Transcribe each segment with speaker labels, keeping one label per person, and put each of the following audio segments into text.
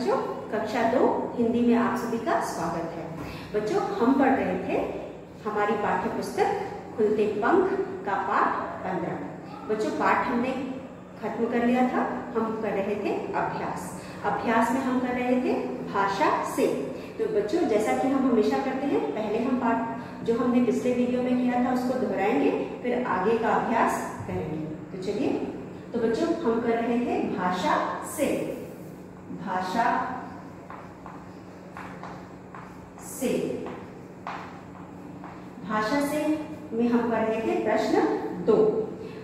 Speaker 1: बच्चों, कक्षा 2 हिंदी में आप सभी का स्वागत है। बच्चों, हम पढ़ रहे थे हमारी पाठ्य पुस्तक खुलते पंख का पाठ 15। बच्चों, पाठ हमने खत्म कर लिया था। हम कर रहे थे अभ्यास में हम कर रहे थे भाषा से। तो बच्चों, जैसा कि हम हमेशा करते हैं, पहले हम पाठ जो हमने पिछले वीडियो में किया था उसको दोहराएंगे, फिर आगे का अभ्यास करेंगे। तो चलिए, तो बच्चों हम कर रहे थे भाषा से। भाषा से, भाषा से में हम कर रहे थे प्रश्न 2।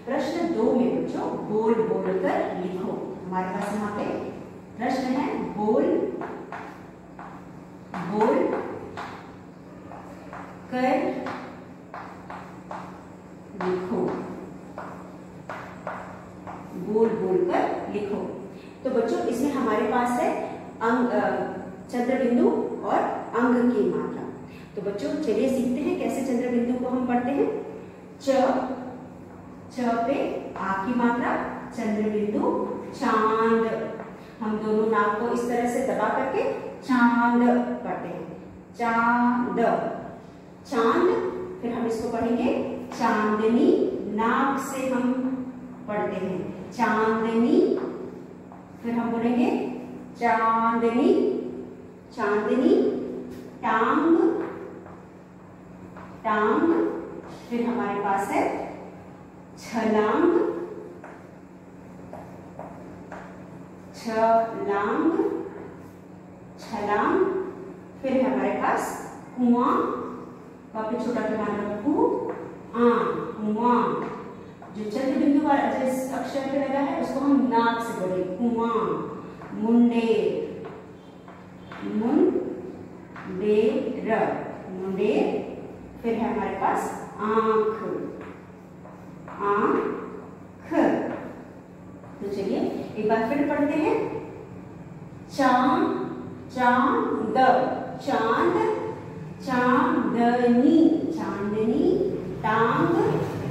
Speaker 1: प्रश्न 2 में बच्चों बोल बोल कर लिखो। हमारे पास यहाँ पे प्रश्न है, बोल बोल कर लिखो। बोल बोल कर लिखो। तो बच्चों, इसमें हमारे पास है अंग, चंद्र बिंदु और अंग की मात्रा। तो बच्चों चलिए सीखते हैं कैसे चंद्र बिंदु को हम पढ़ते हैं। च पे आ की मात्रा, चंद्र बिंदु चांद। हम दोनों नाक को इस तरह से दबा करके चांद पढ़ते हैं। चांद, चांद। फिर हम इसको पढ़ेंगे चांदनी। नाक से हम पढ़ते हैं चांदनी। फिर हम बोलेंगे चांदनी, चांदनी। टांग, टांग। फिर हमारे पास है छलांग, छलांग, छलांग। फिर है हमारे पास कुआं, काफी छोटा पैमाना कुआं। जो चंद्र बिंदु वाला जिस अक्षर पे लगा है उसको हम नाक से बोले कुआं। मुंडेर, मुंडेर, मुंडेर। फिर है हमारे पास आंख, आंख। तो चलिए एक बार फिर पढ़ते हैं। चांद, चांद, चांद, चांदनी, चांदनी। टांग,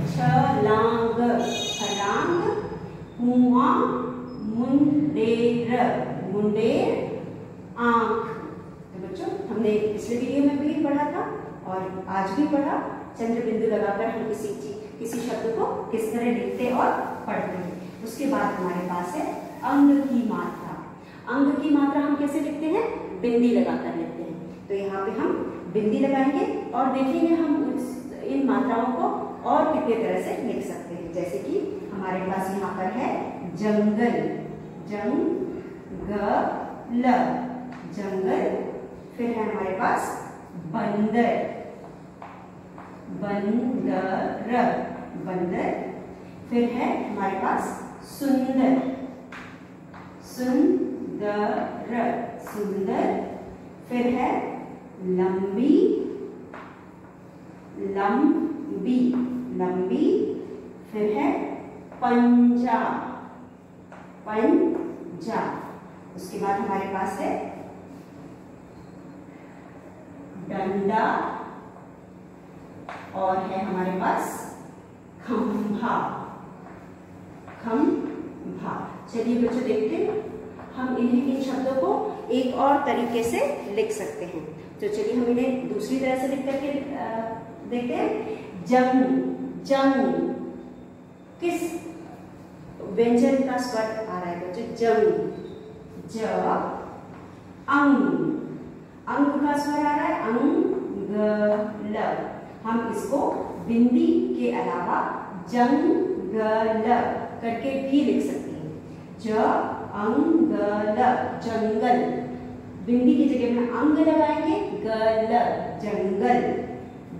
Speaker 1: छलांग, छलांग। कुआं, मुंडेर, मुंडेर। आंख। तो बच्चों, हमने पिछले वीडियो में भी पढ़ा था और आज भी पढ़ा। चंद्र बिंदु लगाकर हम किसी शब्द को किस तरह लिखते और पढ़ते हैं। उसके बाद हमारे पास है अंग की मात्रा। अंग की मात्रा हम कैसे लिखते हैं? बिंदी लगाकर लिखते हैं। तो यहाँ पे हम बिंदी लगाएंगे और देखेंगे हम इन मात्राओं को और कितने तरह से लिख सकते हैं। जैसे कि हमारे पास यहाँ पर है जंगल, जंगल, जंगल। फिर है हमारे पास बंदर, बंदर, बंदर। फिर है हमारे पास सुंदर, सुंदर, सुंदर। फिर है लंबी, लंबी, लंबी। फिर है पंजा, पंजा। उसके बाद हमारे पास है डंडा और है हमारे पास खंभा, खंभा। चलिए बच्चों देखते हैं हम इन शब्दों को एक और तरीके से लिख सकते हैं। तो चलिए हम इन्हें दूसरी तरह से लिख करके देखते हैं। जंग, जंग। किस व्यंजन का स्वर आ रहा है बच्चों? जंग, ज। अंग, अंग का स्वर आ रहा है अंग, ल। हम इसको बिंदी के अलावा जंगल करके भी लिख सकते हैं। ज अंगल, जंगल। बिंदी की जगह में अंग लगाएंगे, गल, जंगल।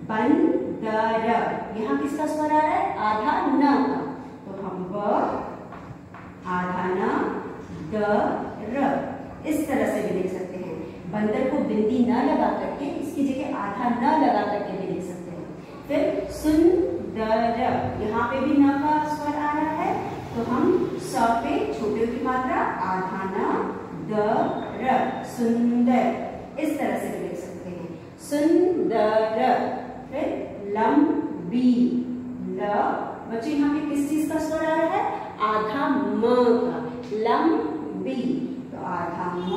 Speaker 1: बंदर, यहाँ किसका स्वर आ रहा है? आधा न का। तो हम ब, आधा न, द, र, इस तरह से भी लिख सकते हैं। बंदर को बिंदी न लगा करके इसकी जगह आधा न लगा करके भी लिख सकते हैं। फिर सुंदर, यहाँ पे भी न का स्वर आ रहा है तो हम स पे छोटे की मात्रा आधा न, द, र, सुंदर। इस तरह से भी लिख सकते हैं, सुंदर। फिर लंबी, ल। बच्चों यहाँ पे किस चीज का स्वर आ रहा है? आधा म का, लंबी। तो आधा म,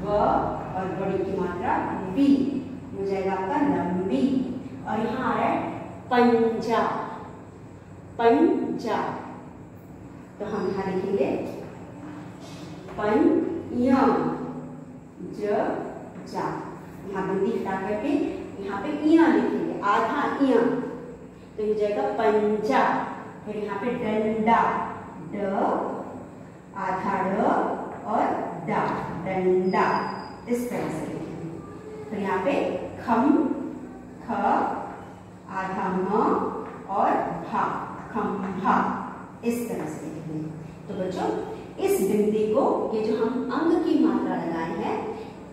Speaker 1: ब और बड़ी की मात्रा बी हो जाएगा आपका लंबी। और यहाँ आ रहा है पंजा, पंजा, तो हम यहाँ लिखेंगे पन्या, ज जा, यहाँ बंदी हटा करके यहाँ पे इया लिखेंगे, आधा इया, तो ये जाएगा पंजा। फिर यहाँ पे डंडा, ड आधा ड और डा, डंडा, इस तरह से लिखेंगे। फिर यहाँ पे खम, ख आधा म और भा, खम्भा, इस तरह से लिखेंगे। तो बच्चों इस बिंदी को, ये जो हम अंग की मात्रा लगाए हैं,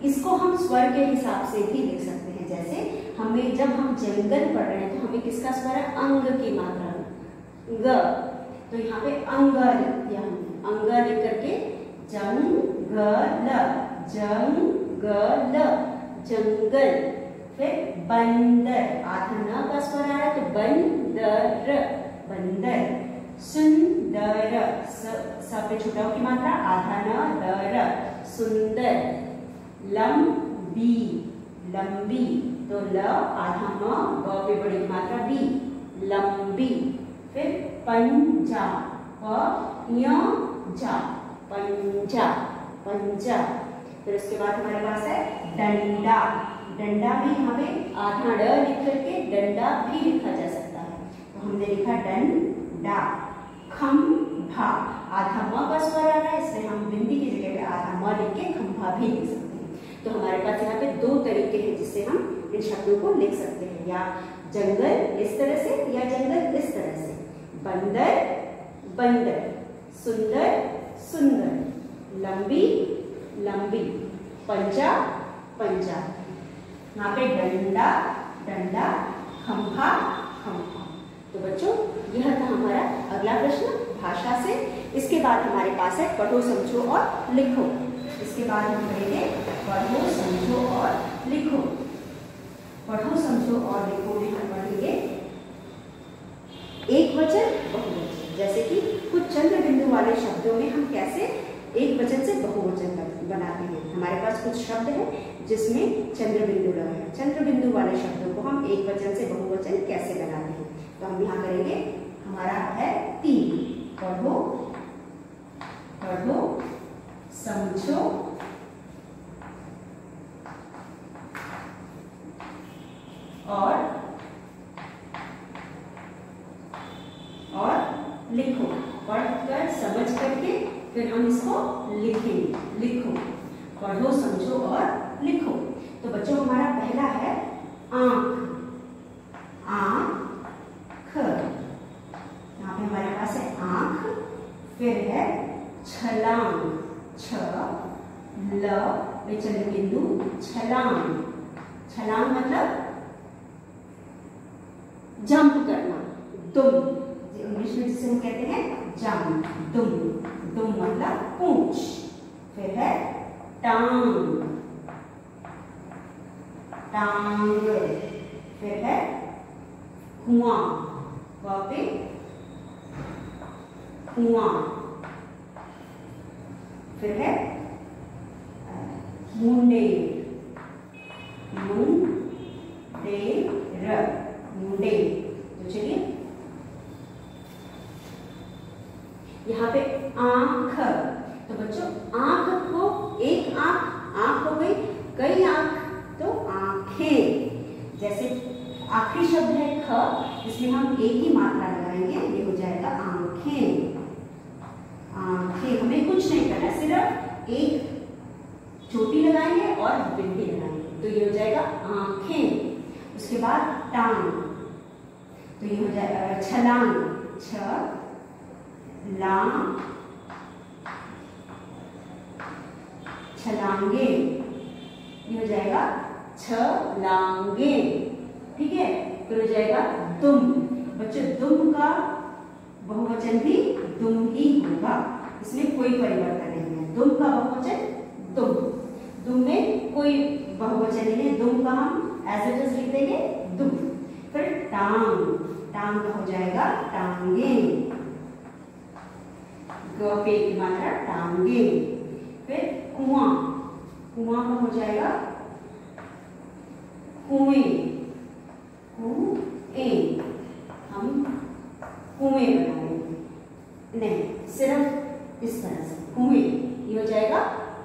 Speaker 1: इसको हम स्वर के हिसाब से भी लिख सकते हैं। जैसे हमें जब हम जंगल पढ़ रहे हैं तो हमें किसका स्वर है? अंग की मात्रा, ग, तो यहाँ पे अंगल, अंग लिख करके जंगल, जंगल, जंगल। फिर बंदर, आधा न का स्वर आ रहा है तो बंदर, बंदर। सुंदर, स पे छोटा की मात्रा, आधा न, दर, सुंदर। लंबी, लंबी, तो ल आधा म, ब पे बड़ी की मात्रा बी, लंबी। फिर पंजा, प य जा, पंजा, पंजा। फिर उसके बाद हमारे पास है डंडा, डंडा भी यहाँ पे आधा ड लिख करके डंडा भी लिखा जा सकता है, तो हमने लिखा डंडा। खंभा, आधा म का स्वर आ रहा है इसलिए हम बिंदी की जगह पे आधा म लिख के खंभा भी लिख सकते हैं। तो हमारे पास यहाँ पे दो तरीके हैं जिससे हम इन शब्दों को लिख सकते हैं, या जंगल इस तरह से या जंगल इस तरह से। बंदर, बंदर। सुंदर, सुंदर। लंबी, लंबी। पंजा, पंजा। यहाँ पे डंडा, डंडा। खंभा, खंभा। तो बच्चों यह था हमारा अगला प्रश्न भाषा से। इसके बाद हमारे पास है पढ़ो, समझो और लिखो। इसके बाद हम करेंगे पढ़ो, समझो और लिखो। पढ़ो, समझो और लिखो में हम पढ़ेंगे एक वचन, बहुवचन। जैसे कि कुछ चंद्र बिंदु वाले शब्दों में हम कैसे एक वचन से बहुवचन बनाते हैं। हमारे पास कुछ शब्द है जिसमें चंद्र बिंदु लगा है, चंद्र बिंदु वाले शब्दों को हम एक वचन से बहुवचन कैसे बनाते हैं, तो हम यहाँ करेंगे। हमारा है 3, पढ़ो, पढ़ो, समझो और लिखो। पढ़कर समझ करके फिर हम इसको लिखेंगे। लिखो, पढ़ो, समझो और लिखो। तो बच्चों हमारा पहला है आंख, आंख। यहाँ पे हमारे पास है आंख। फिर है छलांग, छ ल पे चंद्र बिंदु, छलांग। छलांग मतलब जंप करना, दुम, इंग्लिश में जिसे हम कहते हैं जंप, दुम। दुम मतलब पूंछ। फिर है टांग, टांग। फिर है कुआं, वहां पे कुआं। फिर है मुंडेर, मुंडेर, मुंडेर। तो चलिए यहाँ पे आंख। तो बच्चों आंख को एक आंख, आंख हो गई, कई आंख तो आंखें। जैसे आखिरी शब्द है ख, इसमें हम एक ही मात्रा लगाएंगे, ये हो जाएगा आंखें। आंखें, हमें कुछ नहीं करना, सिर्फ एक चोटी लगाएंगे और बिंदी लगाएंगे, तो ये हो जाएगा आंखें। उसके बाद टांग, तो ये हो जाएगा छलांग, छ लांग, छलांगे, ये हो जाएगा छलांगे। ठीक है, फिर हो जाएगा दुम। बच्चों दुम का बहुवचन भी दुम ही होगा, इसमें कोई परिवर्तन नहीं है। दुम का बहुवचन दुम, दुम में कोई बहुवचन नहीं है, दुम का हम एज इट इज लिख देंगे दुम। फिर टांग, टांग का हो जाएगा टांगे, ग पे की मात्रा टांगे। फिर कुआं, कुआं कुआं का हो जाएगा कुएं, कुएं, हम कुएं बनाएंगे, नहीं सिर्फ इस तरह से कुएं, ये हो जाएगा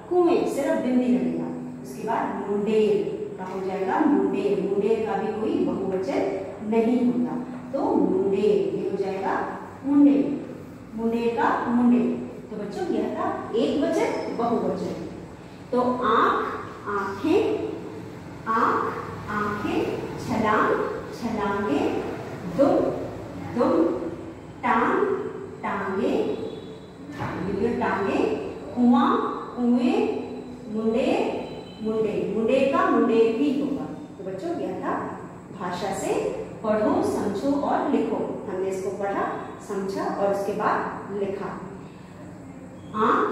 Speaker 1: कुएं, सिर्फ बिंदी लगेगा। उसके बाद मुंडेर का हो जाएगा मुंडेर, मुंडेर का भी कोई बहुवचन नहीं होता, तो मुंडेर, ये हो जाएगा मुंडेर, मुंडेर का मुंडेर। तो बच्चों यह था एक वचन बहुवचन। तो आंख, आंखें, आंख, आंखें, छलांग, छलांगे, दुम, दुम, टांग, टांगे, टांगे, कुआं, कुएं, मुंडेर, मुंडेर, मुंडेर का मुंडेर भी होगा। तो बच्चों यह था भाषा से पढ़ो, समझो और लिखो। हमने इसको पढ़ा, समझा और उसके बाद लिखा। आंख,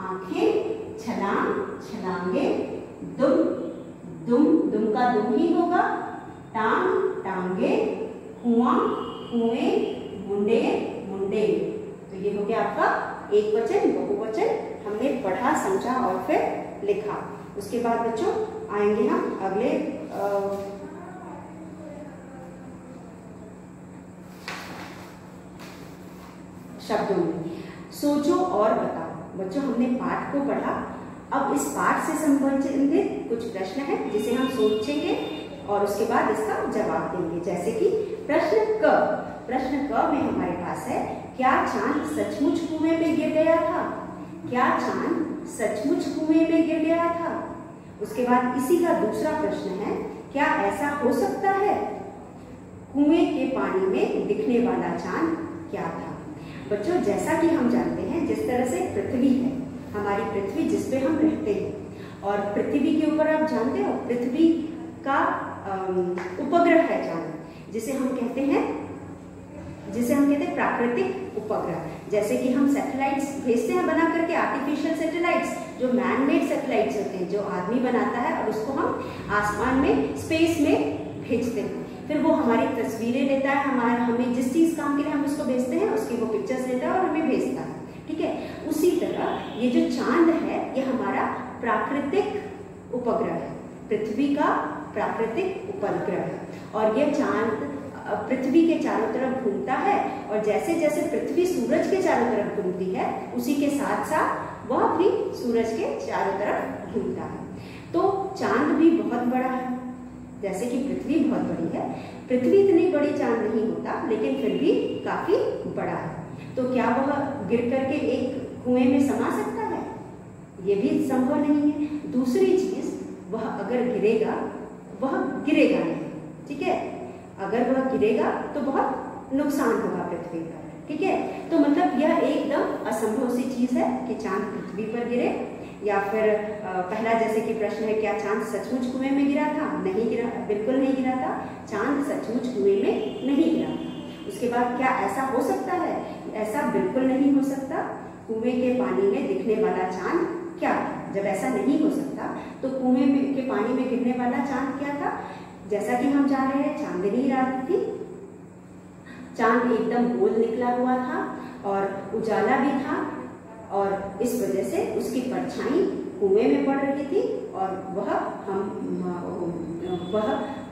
Speaker 1: आंखें, छलांग, छलांगे, दुम, दुम, दुम का दुम ही होगा, टांग, टांगे, कुआं, कुएं, मुंडेर, मुंडेर। तो ये हो गया आपका एक वचन बहुवचन, हमने पढ़ा, समझा और फिर लिखा। उसके बाद बच्चों आएंगे हम अगले शब्दों में। सोचो और बताओ। बच्चों हमने पाठ को पढ़ा, अब इस पाठ से संबंधित कुछ प्रश्न है जिसे हम सोचेंगे और उसके बाद इसका जवाब देंगे। जैसे कि प्रश्न क, प्रश्न क में हमारे पास है, क्या चांद सचमुच कुएं में गिर गया था? क्या चांद सचमुच कुएं में गिर गया था? उसके बाद इसी का दूसरा प्रश्न है, क्या ऐसा हो सकता है? कुएं के पानी में दिखने वाला चांद क्या था? बच्चों जैसा कि हम जानते हैं, जिस तरह से पृथ्वी है, हमारी पृथ्वी जिस पे हम रहते हैं, और पृथ्वी के ऊपर आप जानते हो पृथ्वी का उपग्रह है चांद, जिसे हम कहते हैं प्राकृतिक उपग्रह। जैसे कि हम सैटेलाइट्स भेजते हैं बना करके, आर्टिफिशियल सैटेलाइट्स, जो मैन मेड सैटेलाइट्स होते हैं, जो आदमी बनाता है और उसको हम आसमान में, स्पेस में भेजते हैं। फिर वो हमारी तस्वीरें लेता है, हमें जिस चीज काम के लिए हम उसको भेजते हैं उसकी वो पिक्चर्स लेता है और हमें भेजता है। ठीक है, उसी तरह ये जो चांद है ये हमारा प्राकृतिक उपग्रह है, पृथ्वी का प्राकृतिक उपग्रह है। और यह चांद पृथ्वी के चारों तरफ घूमता है, और जैसे जैसे पृथ्वी सूरज के चारों तरफ घूमती है उसी के साथ साथ वह भी सूरज के चारों तरफ घूमता है। तो चांद भी बहुत बड़ा है, जैसे कि पृथ्वी बहुत बड़ी है, पृथ्वी इतनी बड़ी चांद नहीं होता लेकिन फिर भी काफी बड़ा है। तो क्या वह गिर करके एक कुएं में समा सकता है? ये भी संभव नहीं है। दूसरी चीज, वह अगर गिरेगा, वह गिरेगा नहीं, ठीक है, अगर वह गिरेगा तो बहुत नुकसान होगा पृथ्वी पर। ठीक है, तो मतलब यह एकदम असंभव सी चीज है कि चांद पृथ्वी पर गिरे। या फिर पहला जैसे कि प्रश्न है, क्या चांद सचमुच कुएं में गिरा था? नहीं गिरा, बिल्कुल नहीं गिरा था, चांद सचमुच कुएं में नहीं गिरा था। उसके बाद क्या ऐसा हो सकता है? ऐसा बिल्कुल नहीं हो सकता। कुएं के पानी में दिखने वाला चांद क्या था? जब ऐसा नहीं हो सकता तो कुएं के पानी में गिरने वाला चांद क्या था? जैसा कि हम जान रहे हैं, चांदनी रात थी, चांद एकदम गोल निकला हुआ था और उजाला भी था, और इस वजह से उसकी परछाई कुएं में पड़ रही थी, और वह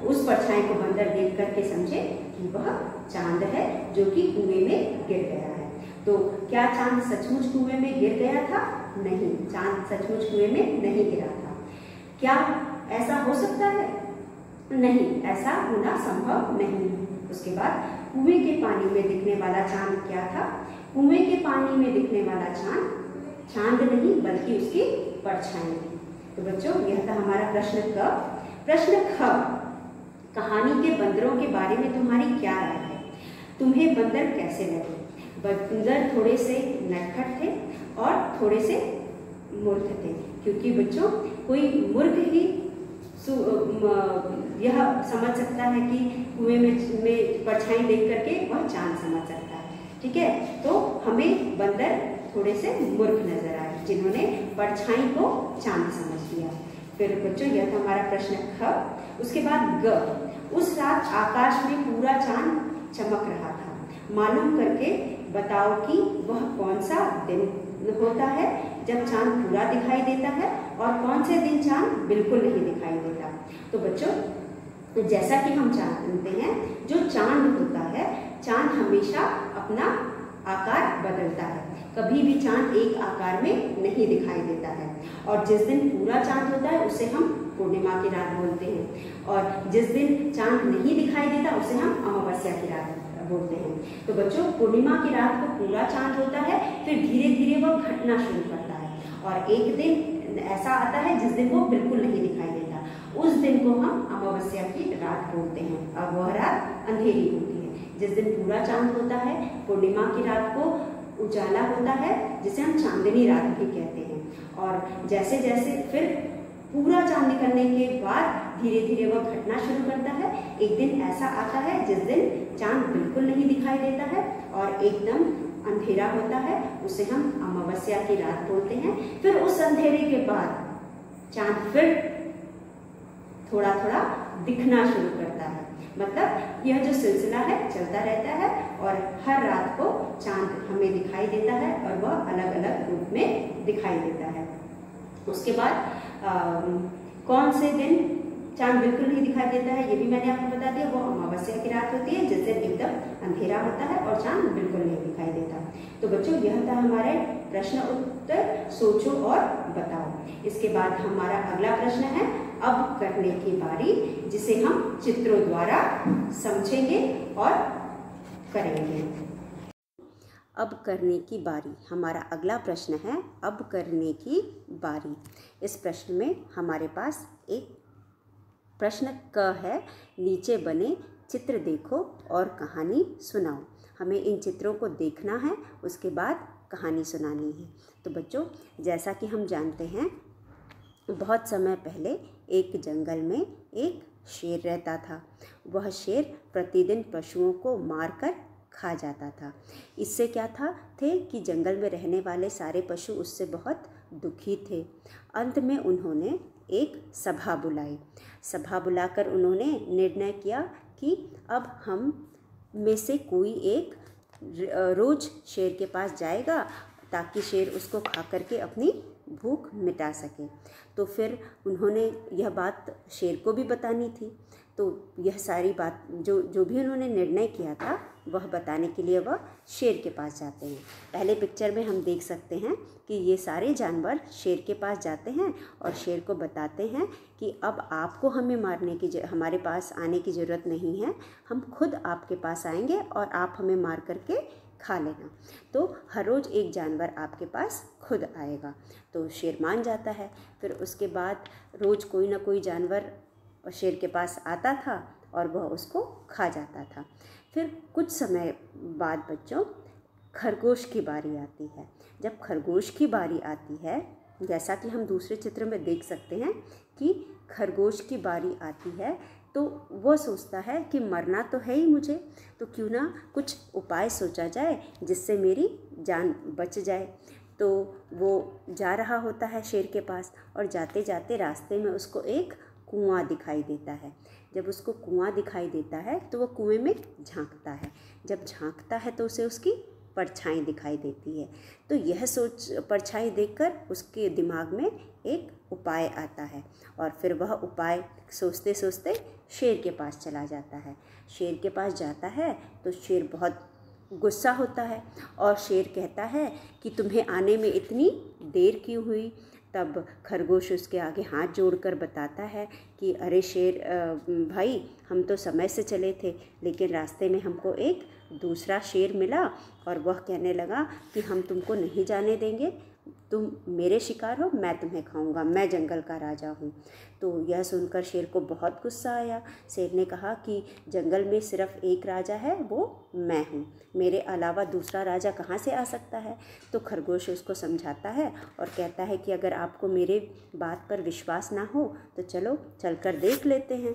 Speaker 1: उस परछाई को बंदर देख करके समझे कि वह चांद है जो कि कुएं में गिर गया है। तो क्या चांद सचमुच कुएं में गिर गया था? नहीं, चांद सचमुच कुएं में नहीं गिरा था। क्या ऐसा हो सकता है? नहीं, ऐसा होना संभव नहीं है। उसके बाद कुएं के पानी में दिखने वाला चांद क्या था? कुएं के पानी में दिखने वाला चांद नहीं बल्कि उसकी परछाई थी। तो बच्चों यह था हमारा प्रश्न क। प्रश्न ख, कहानी के बंदरों के बारे में तुम्हारी क्या राय है? तुम्हें बंदर कैसे लगे? बंदर थोड़े से नटखट थे और थोड़े से मूर्ख थे, क्योंकि बच्चों कोई मूर्ख ही यह समझ सकता है कि कुएं में परछाई देख करके वह चांद समझ सकता है। ठीक है, तो हमें बंदर थोड़े से मूर्ख नजर आए जिन्होंने परछाई को चांद समझ लिया। फिर बच्चों यह था हमारा प्रश्न ख। उसके बाद ग, उस रात आकाश में पूरा चांद चमक रहा था, मालूम करके बताओ कि वह कौन सा दिन होता है जब चांद पूरा दिखाई देता है और कौन से दिन चांद बिल्कुल नहीं दिखाई देता। तो बच्चों, जैसा कि हम जानते हैं, जो चांद होता है, चांद हमेशा अपना आकार बदलता है, कभी भी चांद एक आकार में नहीं दिखाई देता है। और जिस दिन पूरा चांद होता है उसे हम पूर्णिमा की रात बोलते हैं, और जिस दिन चांद नहीं दिखाई देता उसे हम अमावस्या की रात बोलते हैं। तो बच्चों, पूर्णिमा की रात को पूरा चांद होता है, फिर धीरे धीरे वह घटना शुरू करता है, और एक दिन ऐसा आता है जिस दिन वो बिल्कुल नहीं दिखाई देता, उस दिन को हम अमावस्या की रात बोलते हैं। और वह रात अंधेरी होती है। जिस दिन पूरा चांद होता है, पूर्णिमा की रात को उजाला होता है, जिसे हम चांदनी रात भी कहते हैं। और जैसे जैसे फिर पूरा चांद निकलने के बाद धीरे धीरे वह घटना शुरू करता है। एक दिन ऐसा आता है जिस दिन चांद बिल्कुल नहीं दिखाई देता है और एकदम अंधेरा होता है, उसे हम अमावस्या की रात बोलते हैं। फिर उस अंधेरे के बाद चांद फिर थोड़ा थोड़ा दिखना शुरू करता है। मतलब यह जो सिलसिला है चलता रहता है, और हर रात को चांद हमें दिखाई देता है, और वह अलग अलग रूप में दिखाई देता है। उसके बाद कौन से दिन चांद बिल्कुल नहीं दिखाई देता है, ये भी मैंने आपको बता दिया। वो अमावस्या की रात होती है, जिस दिन एकदम अंधेरा होता है और चांद बिल्कुल नहीं दिखाई देता। तो बच्चों, यह था हमारे प्रश्न उत्तर सोचो और बताओ। इसके बाद हमारा अगला प्रश्न है अब करने की बारी, जिसे हम चित्रों द्वारा समझेंगे और करेंगे। अब करने की बारी, हमारा अगला प्रश्न है अब करने की बारी। इस प्रश्न में हमारे पास एक प्रश्न क है, नीचे बने चित्र देखो और कहानी सुनाओ। हमें इन चित्रों को देखना है, उसके बाद कहानी सुनानी है। तो बच्चों, जैसा कि हम जानते हैं, बहुत समय पहले एक जंगल में एक शेर रहता था। वह शेर प्रतिदिन पशुओं को मारकर खा जाता था। इससे क्या थे कि जंगल में रहने वाले सारे पशु उससे बहुत दुखी थे। अंत में उन्होंने एक सभा बुलाई। सभा बुलाकर उन्होंने निर्णय किया कि अब हम में से कोई एक रोज शेर के पास जाएगा, ताकि शेर उसको खा करके अपनी भूख मिटा सके। तो फिर उन्होंने यह बात शेर को भी बतानी थी। तो यह सारी बात जो भी उन्होंने निर्णय किया था, वह बताने के लिए वह शेर के पास जाते हैं। पहले पिक्चर में हम देख सकते हैं कि ये सारे जानवर शेर के पास जाते हैं और शेर को बताते हैं कि अब आपको हमारे पास आने की ज़रूरत नहीं है, हम खुद आपके पास आएंगे और आप हमें मार करके खा लेना। तो हर रोज़ एक जानवर आपके पास खुद आएगा। तो शेर मान जाता है। फिर उसके बाद रोज़ कोई ना कोई जानवर शेर के पास आता था और वह उसको खा जाता था। फिर कुछ समय बाद बच्चों, खरगोश की बारी आती है। जब खरगोश की बारी आती है, जैसा कि हम दूसरे चित्र में देख सकते हैं कि खरगोश की बारी आती है, तो वह सोचता है कि मरना तो है ही मुझे, तो क्यों ना कुछ उपाय सोचा जाए जिससे मेरी जान बच जाए। तो वो जा रहा होता है शेर के पास, और जाते जाते रास्ते में उसको एक कुआं दिखाई देता है। जब उसको कुआं दिखाई देता है तो वह कुएं में झांकता है। जब झांकता है तो उसे उसकी परछाई दिखाई देती है। तो यह परछाई देखकर उसके दिमाग में एक उपाय आता है, और फिर वह उपाय सोचते सोचते शेर के पास चला जाता है। शेर के पास जाता है तो शेर बहुत गुस्सा होता है, और शेर कहता है कि तुम्हें आने में इतनी देर क्यों हुई। तब खरगोश उसके आगे हाथ जोड़कर बताता है कि अरे शेर भाई, हम तो समय से चले थे, लेकिन रास्ते में हमको एक दूसरा शेर मिला और वह कहने लगा कि हम तुमको नहीं जाने देंगे, तुम मेरे शिकार हो, मैं तुम्हें खाऊंगा, मैं जंगल का राजा हूँ। तो यह सुनकर शेर को बहुत गुस्सा आया। शेर ने कहा कि जंगल में सिर्फ एक राजा है, वो मैं हूँ, मेरे अलावा दूसरा राजा कहाँ से आ सकता है। तो खरगोश उसको समझाता है और कहता है कि अगर आपको मेरे बात पर विश्वास ना हो तो चलो चलकर देख लेते हैं।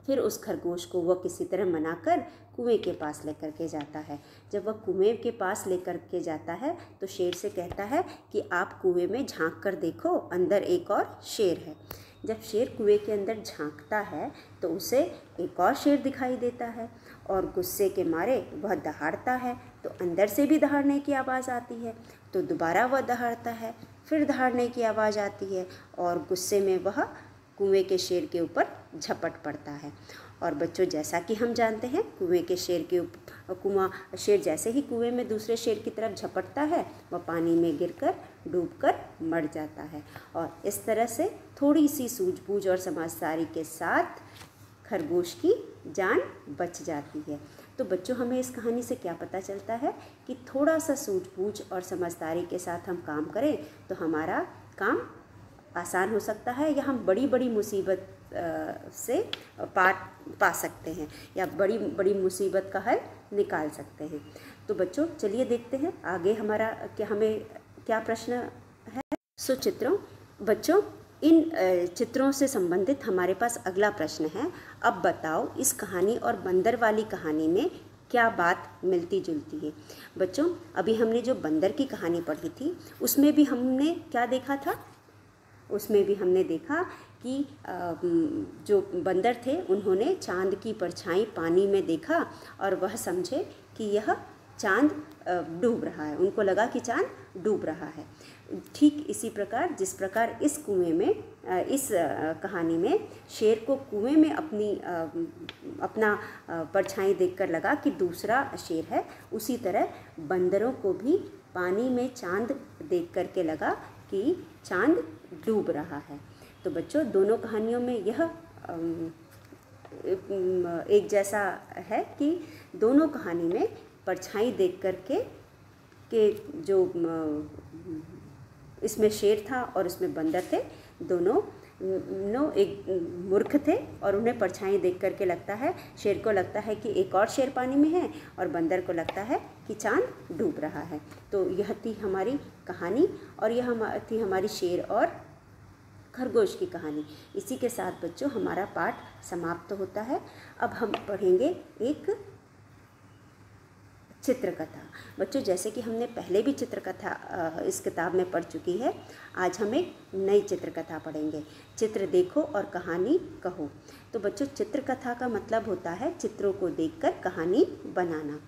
Speaker 1: फिर उस खरगोश को वह किसी तरह मनाकर कुएं के पास लेकर के जाता है। जब वह कुएं के पास लेकर के जाता है तो शेर से कहता है कि आप कुएं में झांक कर देखो, अंदर एक और शेर है। जब शेर कुएं के अंदर झांकता है तो उसे एक और शेर दिखाई देता है, और गुस्से के मारे वह दहाड़ता है। तो अंदर से भी दहाड़ने की आवाज़ आती है, तो दोबारा वह दहाड़ता है। फिर दहाड़ने की आवाज़ आती है और गुस्से में वह कुएं के शेर के ऊपर झपट पड़ता है। और बच्चों, जैसा कि हम जानते हैं, शेर जैसे ही कुएं में दूसरे शेर की तरफ झपटता है, वह पानी में गिरकर डूबकर मर जाता है। और इस तरह से थोड़ी सी सूझबूझ और समझदारी के साथ खरगोश की जान बच जाती है। तो बच्चों, हमें इस कहानी से क्या पता चलता है कि थोड़ा सा सूझबूझ और समझदारी के साथ हम काम करें तो हमारा काम आसान हो सकता है, या हम बड़ी बड़ी मुसीबत से पा सकते हैं, या बड़ी बड़ी मुसीबत का हल निकाल सकते हैं। तो बच्चों, चलिए देखते हैं आगे हमें क्या प्रश्न है। बच्चों, इन चित्रों से संबंधित हमारे पास अगला प्रश्न है। अब बताओ, इस कहानी और बंदर वाली कहानी में क्या बात मिलती जुलती है। बच्चों, अभी हमने जो बंदर की कहानी पढ़ी थी उसमें भी हमने क्या देखा था? उसमें भी हमने देखा कि जो बंदर थे उन्होंने चांद की परछाई पानी में देखा और वह समझे कि यह चांद डूब रहा है। उनको लगा कि चांद डूब रहा है। ठीक इसी प्रकार जिस प्रकार इस कहानी में शेर को कुएं में अपना परछाई देखकर लगा कि दूसरा शेर है, उसी तरह बंदरों को भी पानी में चांद देख कर के लगा कि चांद डूब रहा है। तो बच्चों, दोनों कहानियों में यह एक जैसा है कि दोनों कहानी में परछाई देख कर के जो इसमें शेर था और उसमें बंदर थे, दोनों एक मूर्ख थे और उन्हें परछाई देख कर के लगता है, शेर को लगता है कि एक और शेर पानी में है और बंदर को लगता है कि चांद डूब रहा है। तो यह थी हमारी कहानी और यह थी हमारी शेर और खरगोश की कहानी। इसी के साथ बच्चों हमारा पाठ समाप्त होता है। अब हम पढ़ेंगे एक चित्रकथा। बच्चों, जैसे कि हमने पहले भी चित्रकथा इस किताब में पढ़ चुकी है, आज हम एक नई चित्रकथा पढ़ेंगे। चित्र देखो और कहानी कहो। तो बच्चों, चित्रकथा का मतलब होता है चित्रों को देखकर कहानी बनाना।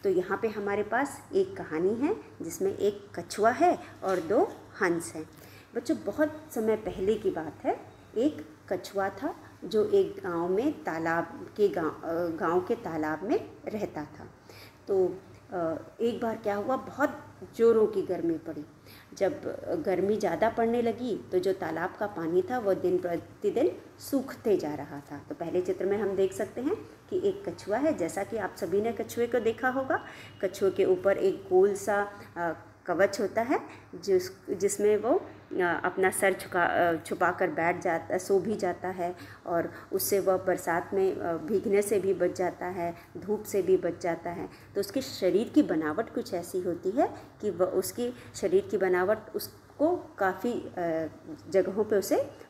Speaker 1: तो यहाँ पे हमारे पास एक कहानी है जिसमें एक कछुआ है और 2 हंस हैं। बच्चों, बहुत समय पहले की बात है। एक कछुआ था जो एक गांव में गांव के तालाब में रहता था। तो एक बार क्या हुआ, बहुत ज़ोरों की गर्मी पड़ी। जब गर्मी ज़्यादा पड़ने लगी तो जो तालाब का पानी था वो दिन प्रतिदिन सूखते जा रहा था। तो पहले चित्र में हम देख सकते हैं कि एक कछुआ है, जैसा कि आप सभी ने कछुए को देखा होगा। कछुए के ऊपर एक गोल सा कवच होता है जिसमें वो अपना सर छुपा कर सो भी जाता है और उससे वह बरसात में भीगने से भी बच जाता है, धूप से भी बच जाता है। तो उसके शरीर की बनावट कुछ ऐसी होती है कि वह उसकी शरीर की बनावट उसको काफ़ी जगहों पे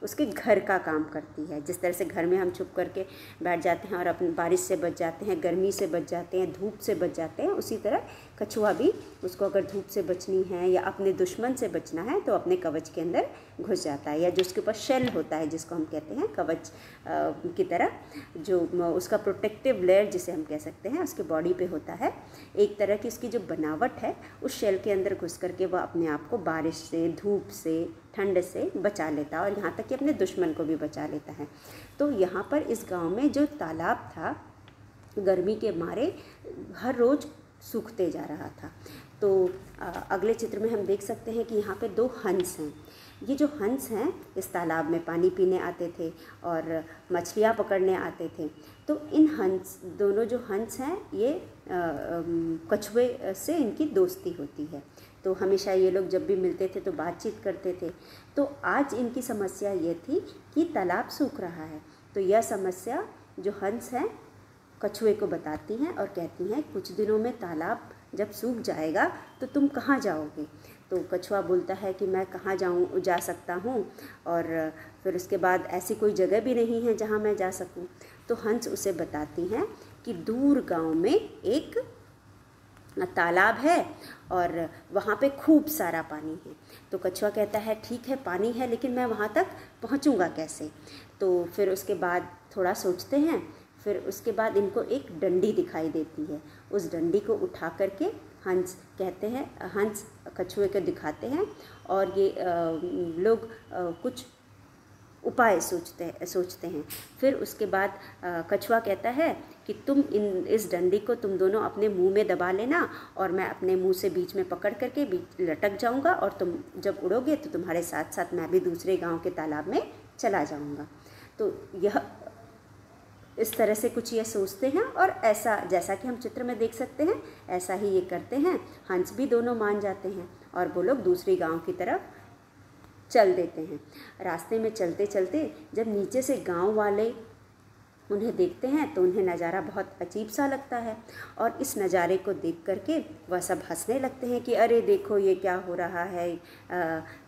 Speaker 1: उसके घर का काम करती है। जिस तरह से घर में हम छुप करके बैठ जाते हैं और अपनी बारिश से बच जाते हैं, गर्मी से बच जाते हैं, धूप से बच जाते हैं, उसी तरह कछुआ भी उसको अगर धूप से बचनी है या अपने दुश्मन से बचना है तो अपने कवच के अंदर घुस जाता है, या जो उसके ऊपर शेल होता है जिसको हम कहते हैं कवच की तरह, जो उसका प्रोटेक्टिव लेयर जिसे हम कह सकते हैं उसके बॉडी पे होता है। एक तरह की उसकी जो बनावट है उस शेल के अंदर घुस करके वह अपने आप को बारिश से, धूप से, ठंड से बचा लेता है और यहाँ तक कि अपने दुश्मन को भी बचा लेता है। तो यहाँ पर इस गांव में जो तालाब था गर्मी के मारे हर रोज़ सूखते जा रहा था। तो अगले चित्र में हम देख सकते हैं कि यहाँ पे 2 हंस हैं। ये जो हंस हैं इस तालाब में पानी पीने आते थे और मछलियाँ पकड़ने आते थे। तो इन दोनों जो हंस हैं ये कछुए से इनकी दोस्ती होती है। तो हमेशा ये लोग जब भी मिलते थे तो बातचीत करते थे। तो आज इनकी समस्या ये थी कि तालाब सूख रहा है। तो यह समस्या जो हंस हैं कछुए को बताती हैं और कहती हैं कुछ दिनों में तालाब जब सूख जाएगा तो तुम कहाँ जाओगे। तो कछुआ बोलता है कि मैं कहाँ जा सकता हूँ, और फिर उसके बाद ऐसी कोई जगह भी नहीं है जहाँ मैं जा सकूँ। तो हंस उसे बताती हैं कि दूर गांव में एक तालाब है और वहाँ पे खूब सारा पानी है। तो कछुआ कहता है ठीक है पानी है, लेकिन मैं वहाँ तक पहुँचूँगा कैसे। तो फिर उसके बाद थोड़ा सोचते हैं, फिर उसके बाद इनको एक डंडी दिखाई देती है। उस डंडी को उठा करके हंस कहते हैं, हंस कछुए को दिखाते हैं और ये लोग कुछ उपाय सोचते हैं। फिर उसके बाद कछुआ कहता है कि तुम इस डंडी को तुम दोनों अपने मुंह में दबा लेना और मैं अपने मुंह से बीच में पकड़ करके लटक जाऊंगा और तुम जब उड़ोगे तो तुम्हारे साथ साथ मैं भी दूसरे गांव के तालाब में चला जाऊंगा। तो यह इस तरह से कुछ ये सोचते हैं और ऐसा जैसा कि हम चित्र में देख सकते हैं ऐसा ही ये करते हैं। हंस भी दोनों मान जाते हैं और वो लोग दूसरी गांव की तरफ चल देते हैं। रास्ते में चलते चलते जब नीचे से गांव वाले उन्हें देखते हैं तो उन्हें नज़ारा बहुत अजीब सा लगता है और इस नज़ारे को देख करके वह सब हंसने लगते हैं कि अरे देखो ये क्या हो रहा है,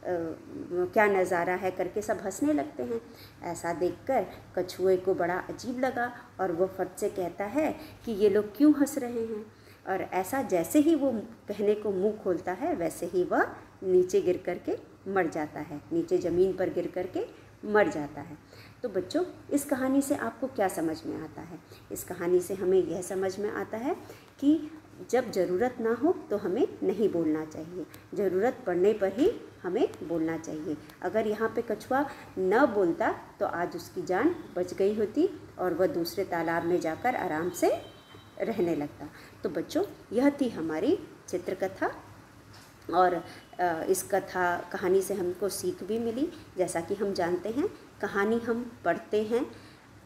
Speaker 1: क्या नज़ारा है करके सब हंसने लगते हैं। ऐसा देखकर कछुए को बड़ा अजीब लगा और वो फट से कहता है कि ये लोग क्यों हंस रहे हैं। और ऐसा जैसे ही वो कहने को मुंह खोलता है वैसे ही वह नीचे गिर करके मर जाता है, नीचे ज़मीन पर गिर करके मर जाता है। तो बच्चों, इस कहानी से आपको क्या समझ में आता है? इस कहानी से हमें यह समझ में आता है कि जब ज़रूरत ना हो तो हमें नहीं बोलना चाहिए, ज़रूरत पड़ने पर ही हमें बोलना चाहिए। अगर यहाँ पे कछुआ न बोलता तो आज उसकी जान बच गई होती और वह दूसरे तालाब में जाकर आराम से रहने लगता। तो बच्चों, यह थी हमारी चित्रकथा और इस कहानी से हमको सीख भी मिली। जैसा कि हम जानते हैं कहानी हम पढ़ते हैं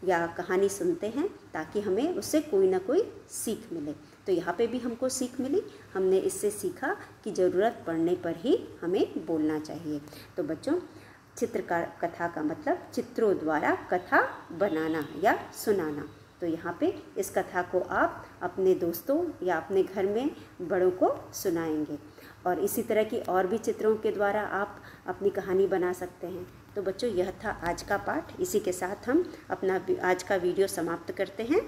Speaker 1: या कहानी सुनते हैं ताकि हमें उससे कोई ना कोई सीख मिले। तो यहाँ पे भी हमको सीख मिली, हमने इससे सीखा कि ज़रूरत पड़ने पर ही हमें बोलना चाहिए। तो बच्चों, कथा का मतलब चित्रों द्वारा कथा बनाना या सुनाना। तो यहाँ पे इस कथा को आप अपने दोस्तों या अपने घर में बड़ों को सुनाएंगे और इसी तरह की और भी चित्रों के द्वारा आप अपनी कहानी बना सकते हैं। तो बच्चों, यह था आज का पाठ। इसी के साथ हम अपना आज का वीडियो समाप्त करते हैं।